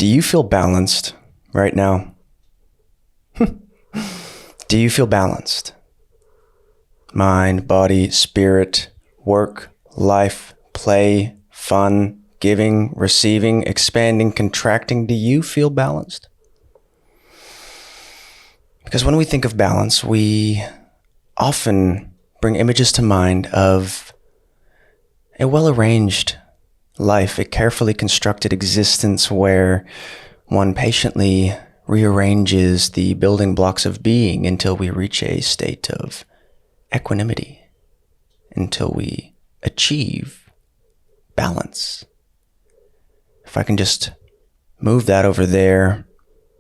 Do you feel balanced right now? Do you feel balanced? Mind, body, spirit, work, life, play, fun, giving, receiving, expanding, contracting. Do you feel balanced? Because when we think of balance, we often bring images to mind of a well-arranged life, a carefully constructed existence where one patiently rearranges the building blocks of being until we reach a state of equanimity, until we achieve balance. If I can just move that over there,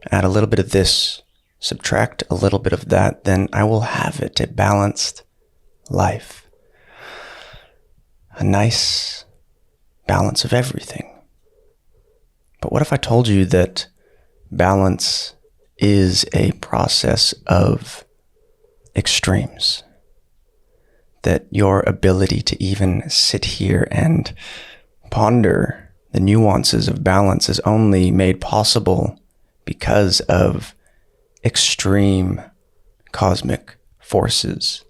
add a little bit of this, subtract a little bit of that, then I will have it, a balanced life. A nice balance of everything. But what if I told you that balance is a process of extremes? That your ability to even sit here and ponder the nuances of balance is only made possible because of extreme cosmic forces,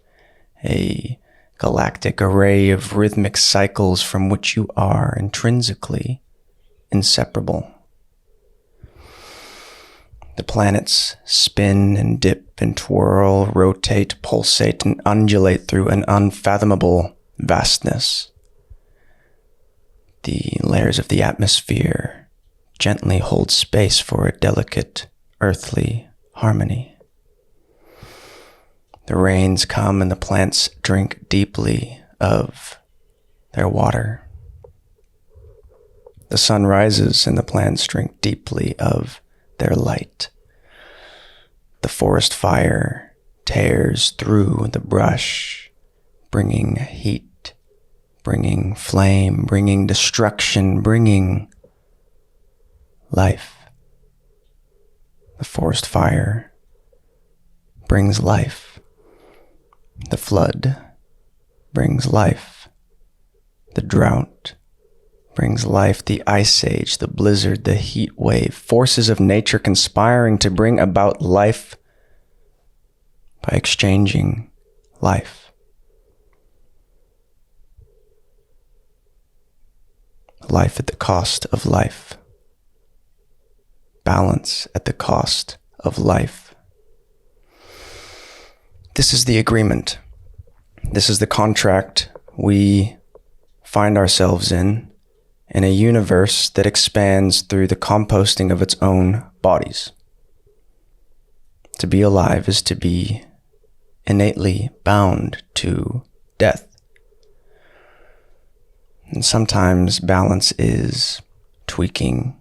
a galactic array of rhythmic cycles from which you are intrinsically inseparable. The planets spin and dip and twirl, rotate, pulsate, and undulate through an unfathomable vastness. The layers of the atmosphere gently hold space for a delicate, earthly harmony. The rains come and the plants drink deeply of their water. The sun rises and the plants drink deeply of their light. The forest fire tears through the brush, bringing heat, bringing flame, bringing destruction, bringing life. The forest fire brings life. The flood brings life. The drought brings life. The ice age, the blizzard, the heat wave, forces of nature conspiring to bring about life by exchanging life. Life at the cost of life. Balance at the cost of life. This is the agreement. This is the contract we find ourselves in a universe that expands through the composting of its own bodies. To be alive is to be innately bound to death. And sometimes balance is tweaking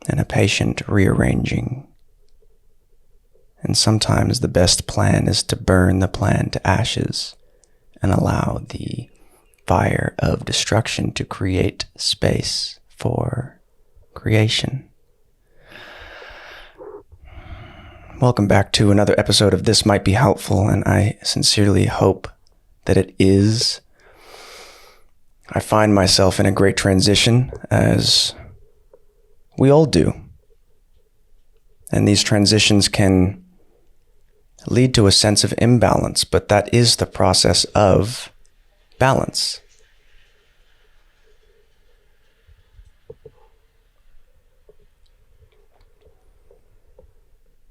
and a patient rearranging. And sometimes the best plan is to burn the plan to ashes and allow the fire of destruction to create space for creation. Welcome back to another episode of This Might Be Helpful, and I sincerely hope that it is. I find myself in a great transition, as we all do. And these transitions can lead to a sense of imbalance, but that is the process of balance.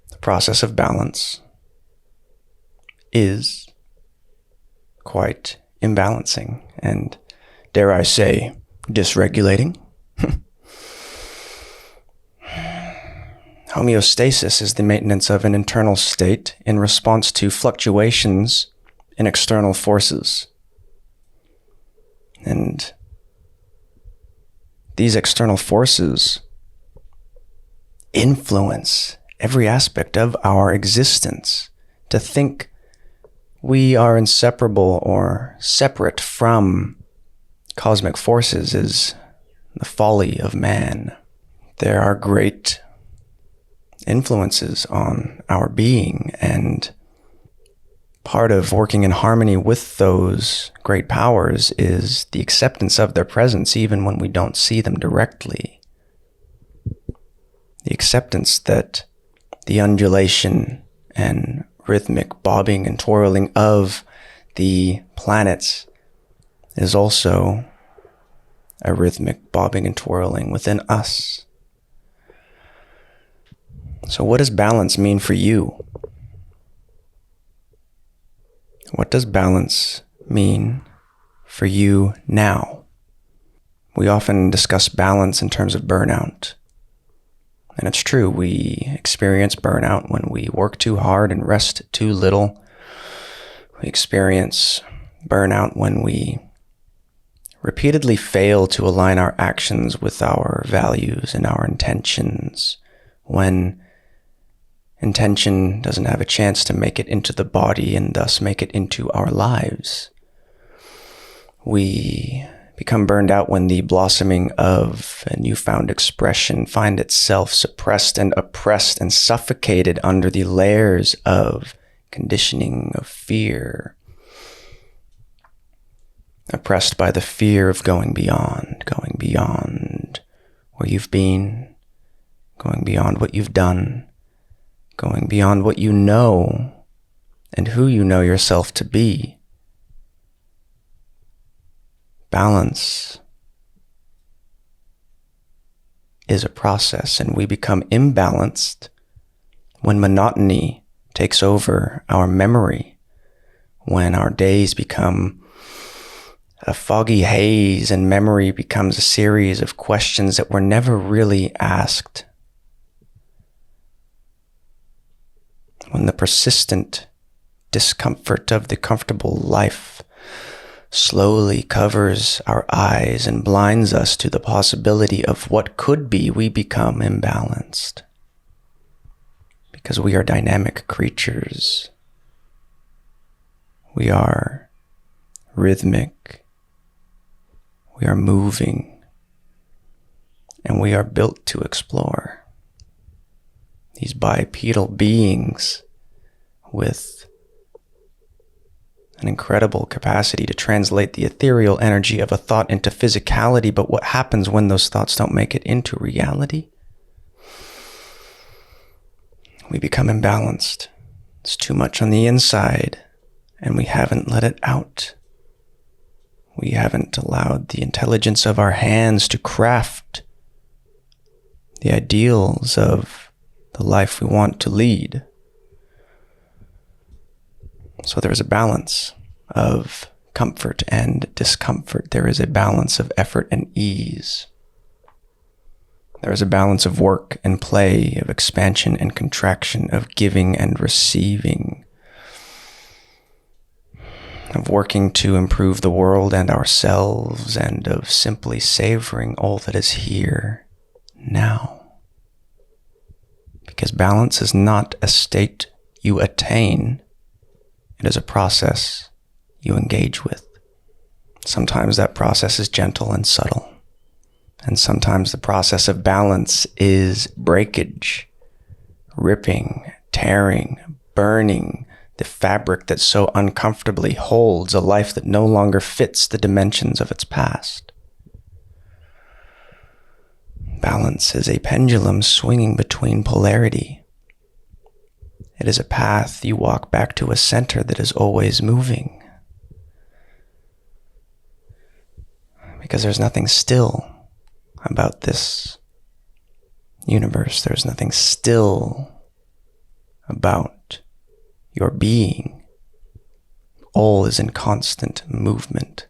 The process of balance is quite imbalancing and, dare I say, dysregulating. Homeostasis is the maintenance of an internal state in response to fluctuations in external forces. And these external forces influence every aspect of our existence. To think we are inseparable or separate from cosmic forces is the folly of man. There are great influences on our being, and part of working in harmony with those great powers is the acceptance of their presence even when we don't see them directly. The acceptance that the undulation and rhythmic bobbing and twirling of the planets is also a rhythmic bobbing and twirling within us. So what does balance mean for you? What does balance mean for you now? We often discuss balance in terms of burnout. And it's true, we experience burnout when we work too hard and rest too little. We experience burnout when we repeatedly fail to align our actions with our values and our intentions, when intention doesn't have a chance to make it into the body and thus make it into our lives. We become burned out when the blossoming of a newfound expression find itself suppressed and oppressed and suffocated under the layers of conditioning of fear. Oppressed by the fear of going beyond where you've been, going beyond what you've done, going beyond what you know and who you know yourself to be. Balance is a process, and we become imbalanced when monotony takes over our memory, when our days become a foggy haze and memory becomes a series of questions that were never really asked. When the persistent discomfort of the comfortable life slowly covers our eyes and blinds us to the possibility of what could be, we become imbalanced. Because we are dynamic creatures. We are rhythmic. We are moving. And we are built to explore. These bipedal beings with an incredible capacity to translate the ethereal energy of a thought into physicality, but what happens when those thoughts don't make it into reality? We become imbalanced. It's too much on the inside, and we haven't let it out. We haven't allowed the intelligence of our hands to craft the ideals of the life we want to lead. So there is a balance of comfort and discomfort. There is a balance of effort and ease. There is a balance of work and play, of expansion and contraction, of giving and receiving, of working to improve the world and ourselves, and of simply savoring all that is here now. Because balance is not a state you attain. It is a process you engage with. Sometimes that process is gentle and subtle. And sometimes the process of balance is breakage, ripping, tearing, burning the fabric that so uncomfortably holds a life that no longer fits the dimensions of its past. Balance is a pendulum swinging between polarity. It is a path you walk back to a center that is always moving. Because there's nothing still about this universe. There's nothing still about your being. All is in constant movement.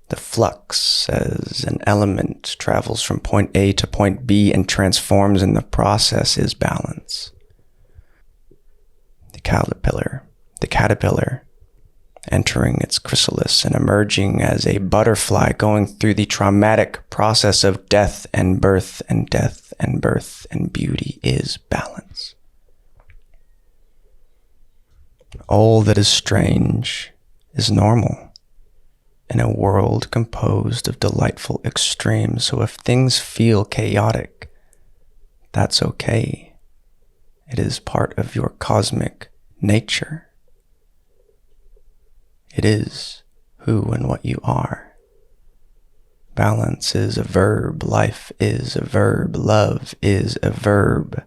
The flux as an element travels from point A to point B and transforms in the process is balance. The caterpillar entering its chrysalis and emerging as a butterfly, going through the traumatic process of death and birth and death and birth and beauty is balance. All that is strange is normal in a world composed of delightful extremes. So if things feel chaotic, that's okay. It is part of your cosmic nature. It is who and what you are. Balance is a verb. Life is a verb. Love is a verb.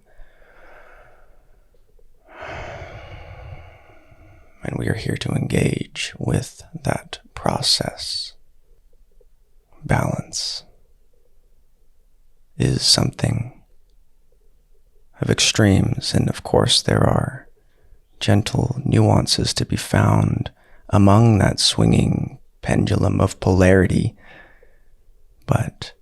And we are here to engage with that process. Balance is something of extremes, and of course there are gentle nuances to be found among that swinging pendulum of polarity. But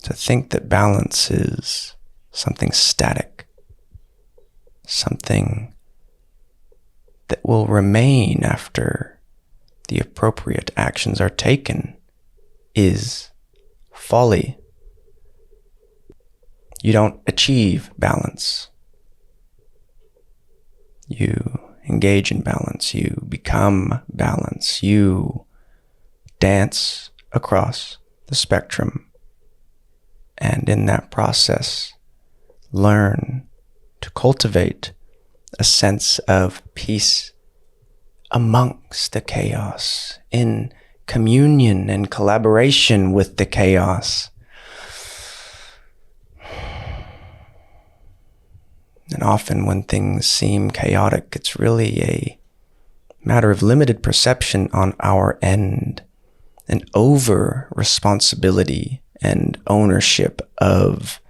to think that balance is something static, something that will remain after the appropriate actions are taken, is folly. You don't achieve balance. You engage in balance. You become balance. You dance across the spectrum, and in that process, learn to cultivate a sense of peace amongst the chaos, in communion and collaboration with the chaos. And often when things seem chaotic, it's really a matter of limited perception on our end, an over responsibility and ownership of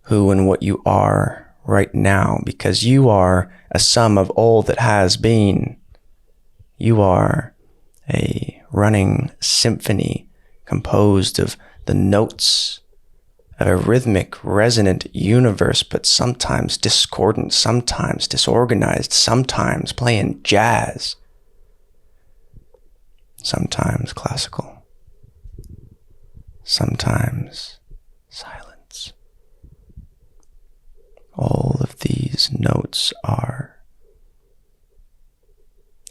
who and what you are right now, because you are a sum of all that has been. You are a running symphony composed of the notes of a rhythmic, resonant universe, but sometimes discordant, sometimes disorganized, sometimes playing jazz, sometimes classical, sometimes silence. All of these notes are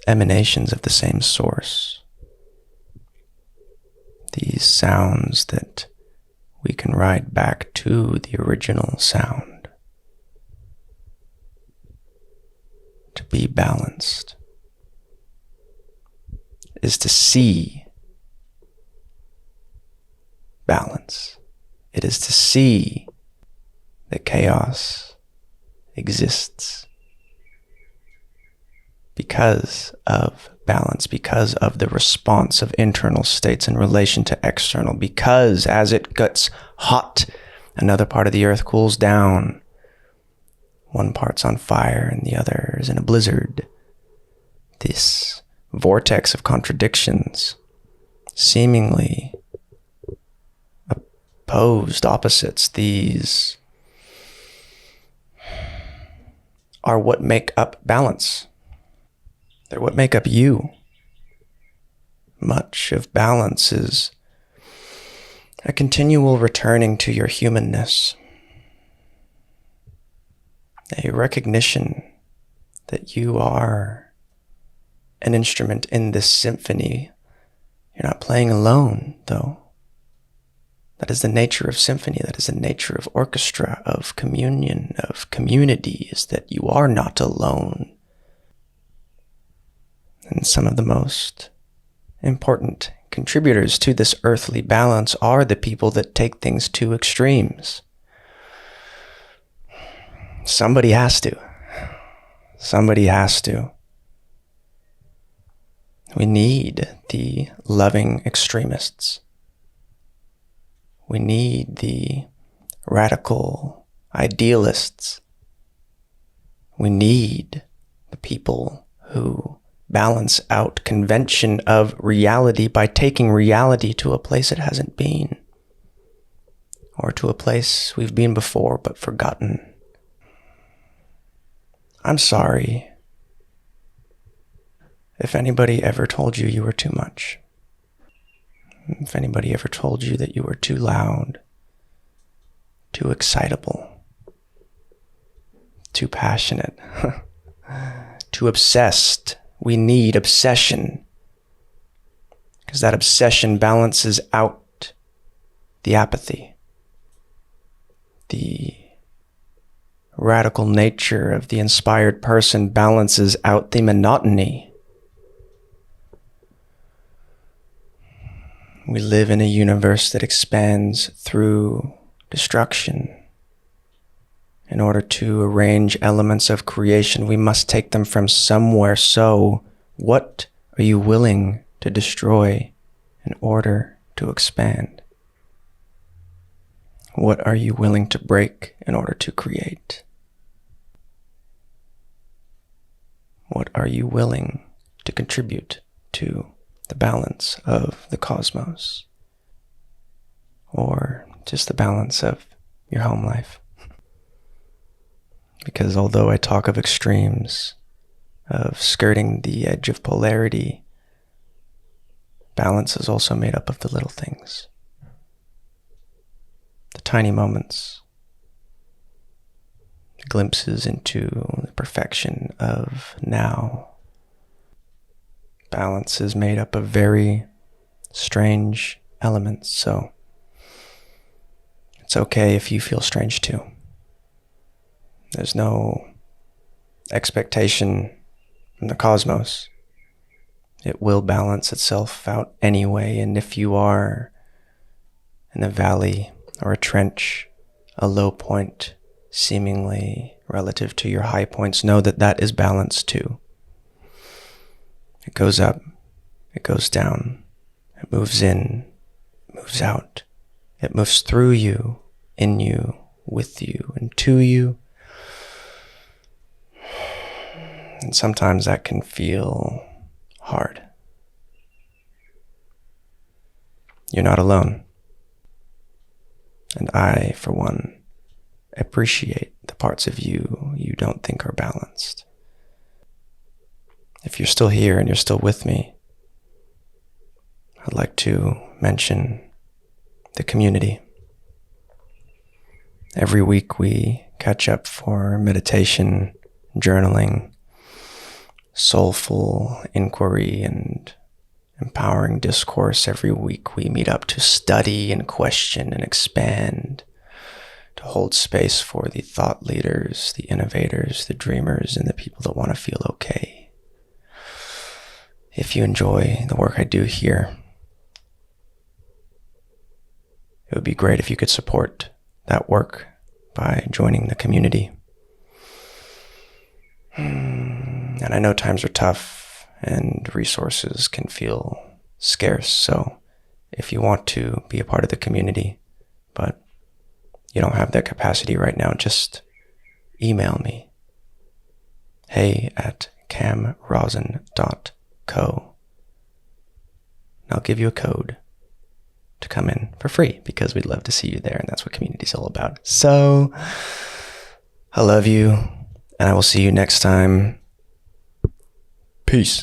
emanations of the same source. These sounds that we can ride back to the original sound. To be balanced is to see balance. It is to see that chaos exists because of balance, because of the response of internal states in relation to external, because as it gets hot, another part of the earth cools down. One part's on fire and the other is in a blizzard. This vortex of contradictions, seemingly opposed opposites, these are what make up balance. They're what make up you. Much of balance is a continual returning to your humanness, a recognition that you are an instrument in this symphony. You're not playing alone, though. That is the nature of symphony. That is the nature of orchestra, of communion, of community, is that you are not alone. And some of the most important contributors to this earthly balance are the people that take things to extremes. Somebody has to. Somebody has to. We need the loving extremists. We need the radical idealists. We need the people who balance out convention of reality by taking reality to a place it hasn't been, or to a place we've been before but forgotten. I'm sorry if anybody ever told you you were too much. If anybody ever told you that you were too loud, too excitable, too passionate, too obsessed. We need obsession, because that obsession balances out the apathy. The radical nature of the inspired person balances out the monotony. We live in a universe that expands through destruction. In order to arrange elements of creation, we must take them from somewhere. So, what are you willing to destroy in order to expand? What are you willing to break in order to create? What are you willing to contribute to the balance of the cosmos? Or just the balance of your home life? Because although I talk of extremes, of skirting the edge of polarity, balance is also made up of the little things. The tiny moments, glimpses into the perfection of now. Balance is made up of very strange elements, so it's okay if you feel strange too. There's no expectation from the cosmos. It will balance itself out anyway, and if you are in a valley or a trench, a low point, seemingly relative to your high points, know that that is balance too. It goes up, it goes down, it moves in, it moves out. It moves through you, in you, with you, and to you. And sometimes that can feel hard. You're not alone. And I, for one, appreciate the parts of you you don't think are balanced. If you're still here and you're still with me, I'd like to mention the community. Every week we catch up for meditation, journaling, soulful inquiry, and empowering discourse. Every week we meet up to study and question and expand, to hold space for the thought leaders, the innovators, the dreamers, and the people that want to feel okay. If you enjoy the work I do here, it would be great if you could support that work by joining the community. And I know times are tough and resources can feel scarce, so if you want to be a part of the community, but you don't have that capacity right now, just email me, hey@camrosin.co. I'll give you a code to come in for free because we'd love to see you there, and that's what community is all about. So, I love you, and I will see you next time. Peace.